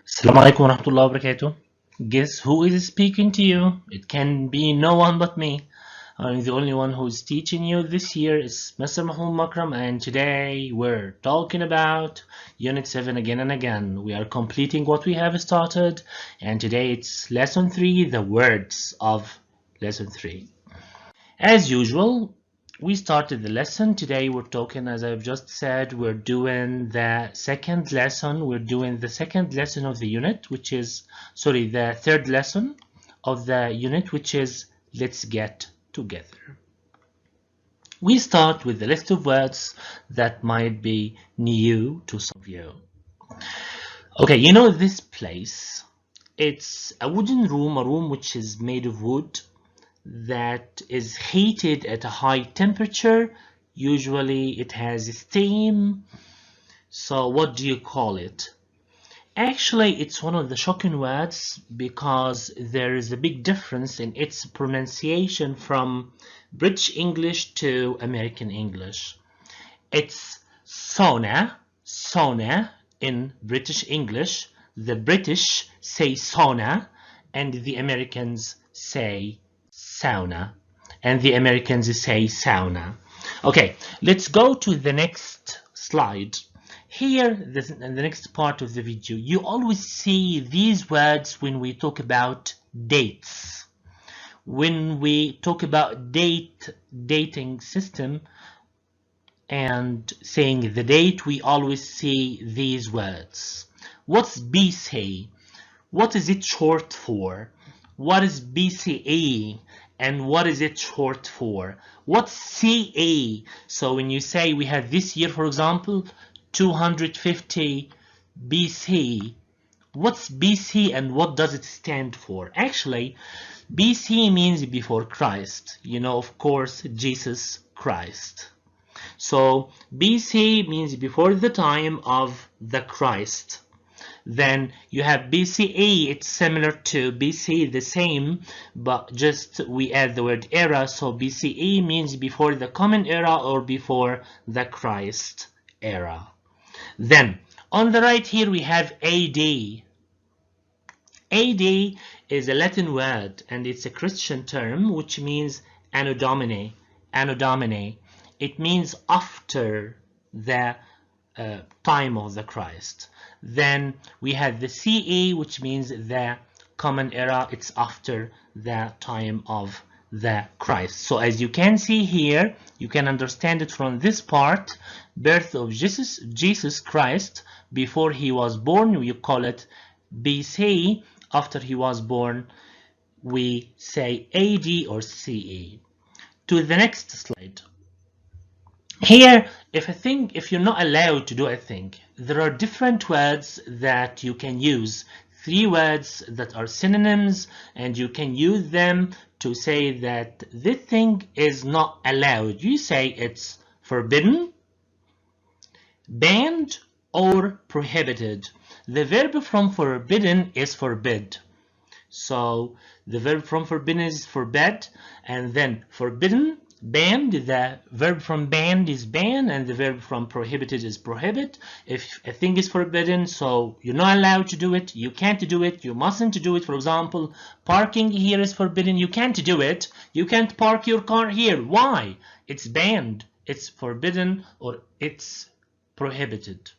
Assalamu alaikum wa rahmatullahi wa barakatuh. Guess who is speaking to you? It can be no one but me. I'm the only one who's teaching you this year is Mr. Mahmoud Makram, and today we're talking about Unit 7 again and again. We are completing what we have started, and today it's Lesson 3, the words of Lesson 3. As usual, we started the lesson. Today we're talking, as I've just said, we're doing the second lesson. We're doing the second lesson of the unit, which is, sorry, the third lesson of the unit, which is let's get together. We start with the list of words that might be new to some of you. Okay, you know this place. It's a wooden room, a room which is made of wood, that is heated at a high temperature. Usually it has steam. So what do you call it? Actually, it's one of the shocking words because there is a big difference in its pronunciation from British English to American English. It's Sona, Sona in British English. The British say Sona and the Americans say sauna, and the Americans say sauna. Okay, let's go to the next slide. Here, in the next part of the video, you always see these words when we talk about dates. When we talk about dating system and saying the date, we always see these words. What's BC? What is it short for? What is BCE? And what is it short for? What's CE? So when you say we have this year, for example, 250 BC, what's BC and what does it stand for? Actually, BC means before Christ. You know, of course, Jesus Christ. So BC means before the time of the Christ. Then you have BCE, it's similar to BC, the same, but just we add the word era. So BCE means before the Common Era or before the Christ era. Then on the right here we have AD. AD is a Latin word and it's a Christian term which means Anno Domini. Anno Domini. It means after the time of the Christ. Then we have the CE, which means the Common Era. It's after the time of the Christ. So as you can see here, you can understand it from this part, birth of Jesus Christ. Before he was born, we call it BC. After he was born, we say AD or CE. To the next slide. Here, if you're not allowed to do a thing, there are different words that you can use. 3 words that are synonyms, and you can use them to say that this thing is not allowed. You say it's forbidden, banned, or prohibited. The verb from forbidden is forbid. So the verb from forbidden is forbid, and then forbidden, banned, the verb from banned is ban, and the verb from prohibited is prohibit. If a thing is forbidden, so you're not allowed to do it, you can't do it, you mustn't do it. For example, parking here is forbidden, you can't do it, you can't park your car here. Why? It's banned, it's forbidden, or it's prohibited.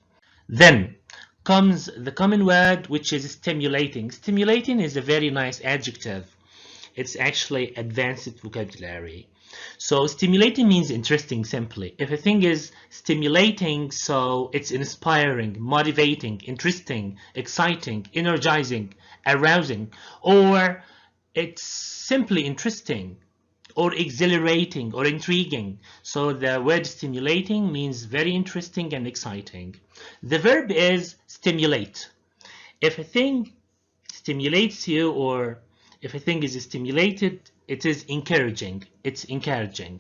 Then comes the common word, which is stimulating. Stimulating is a very nice adjective. It's actually advanced vocabulary. So stimulating means interesting simply. If a thing is stimulating, so it's inspiring, motivating, interesting, exciting, energizing, arousing, or it's simply interesting or exhilarating or intriguing. So the word stimulating means very interesting and exciting. The verb is stimulate. If a thing stimulates you, or if a thing is stimulated, it is encouraging. It's encouraging.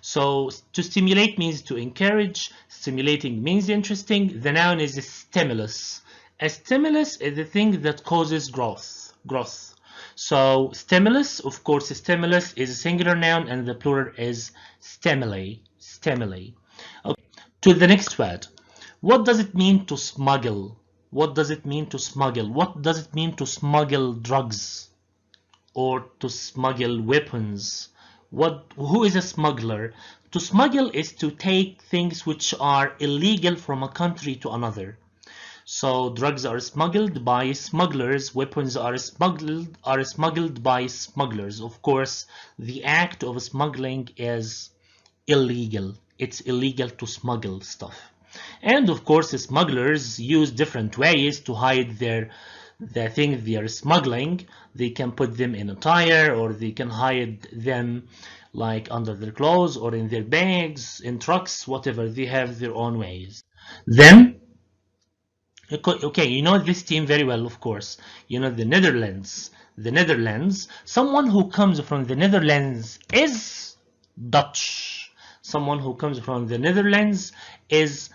So to stimulate means to encourage. Stimulating means interesting. The noun is a stimulus. A stimulus is the thing that causes growth. So stimulus, of course, stimulus is a singular noun and the plural is stimuli. Okay. To the next word. What does it mean to smuggle? What does it mean to smuggle? What does it mean to smuggle drugs or to smuggle weapons? Who is a smuggler? To smuggle is to take things which are illegal from a country to another. So drugs are smuggled by smugglers, weapons are smuggled by smugglers. Of course, the act of smuggling is illegal. It's illegal to smuggle stuff. And of course, the smugglers use different ways to hide the things they are smuggling. They can put them in a tire, or they can hide them like under their clothes or in their bags, in trucks, whatever. They have their own ways. Then, okay, you know this team very well, of course. You know the Netherlands. The Netherlands, someone who comes from the Netherlands is Dutch. Someone who comes from the Netherlands is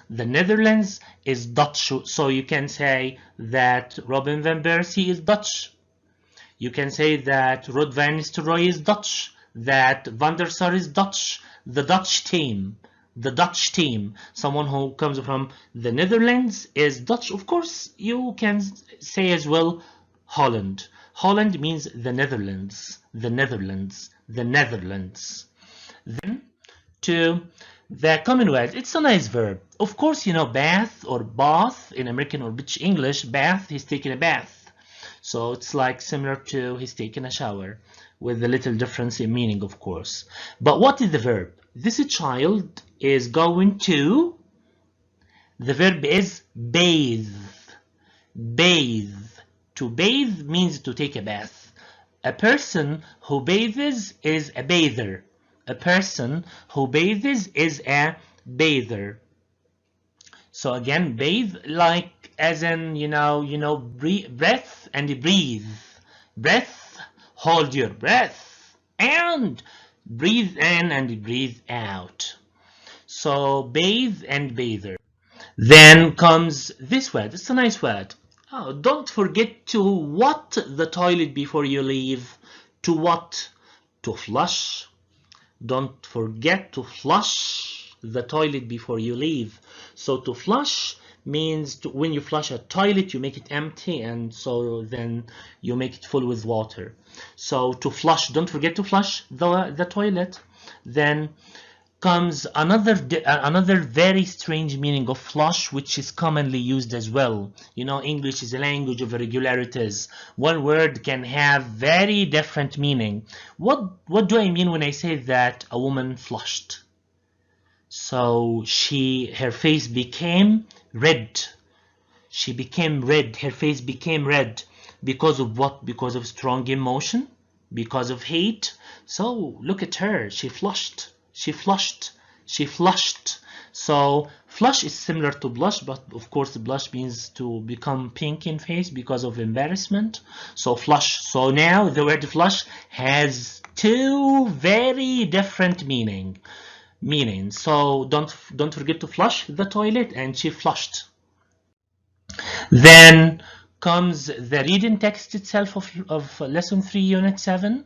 Dutch. So you can say that Robin van Persie is Dutch. You can say that Ruud van Nistelrooy is Dutch. That Van der Sar is Dutch. The Dutch team. The Dutch team. Someone who comes from the Netherlands is Dutch. Of course, you can say as well Holland. Holland means the Netherlands. The Netherlands. The Netherlands. Then to the Commonwealth. It's a nice verb. Of course, you know bath or bath in American or British English. Bath, he's taking a bath. So it's like similar to he's taking a shower, with a little difference in meaning, of course. But what is the verb? This child is going to, the verb is bathe. Bathe. To bathe means to take a bath. A person who bathes is a bather. A person who bathes is a bather. So again, bathe, like as in, breath and breathe. Breath, hold your breath, and breathe in and breathe out. So bathe and bather. Then comes this word. It's a nice word. Oh, don't forget to what the toilet before you leave. To what? To flush. Don't forget to flush the toilet before you leave. So to flush means when you flush a toilet, you make it empty, and so then you make it full with water. So to flush, don't forget to flush the toilet. Then comes another very strange meaning of flush, which is commonly used as well. You know, English is a language of irregularities. One word can have very different meaning. What do I mean when I say that a woman flushed? So her face became red. She became red. Her face became red. Because of what? Because of strong emotion? Because of hate? So look at her. She flushed. She flushed. She flushed. So flush is similar to blush, but of course blush means to become pink in face because of embarrassment. So flush. So now the word flush has two very different meanings. So don't forget to flush the toilet, and she flushed. Then comes the reading text itself of lesson 3 unit 7.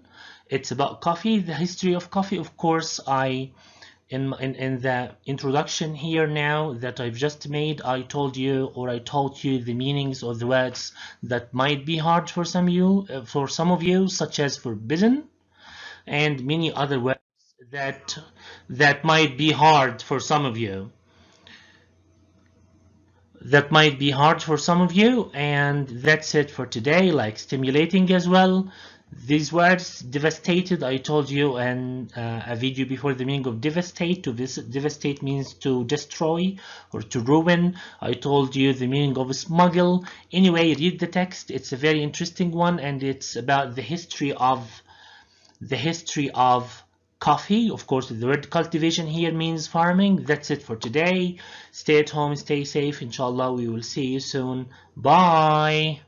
It's about coffee, the history of coffee. Of course, in the introduction here now that I've just made, I told you, or I taught you the meanings of the words that might be hard for some of you, such as forbidden, and many other words that might be hard for some of you. And that's it for today. Like stimulating as well. These words, devastated, I told you in a video before the meaning of devastate. Devastate means to destroy or to ruin. I told you the meaning of smuggle. Anyway, read the text. It's a very interesting one, and it's about the history of coffee. Of course, the word cultivation here means farming. That's it for today. Stay at home, stay safe. Inshallah, we will see you soon. Bye.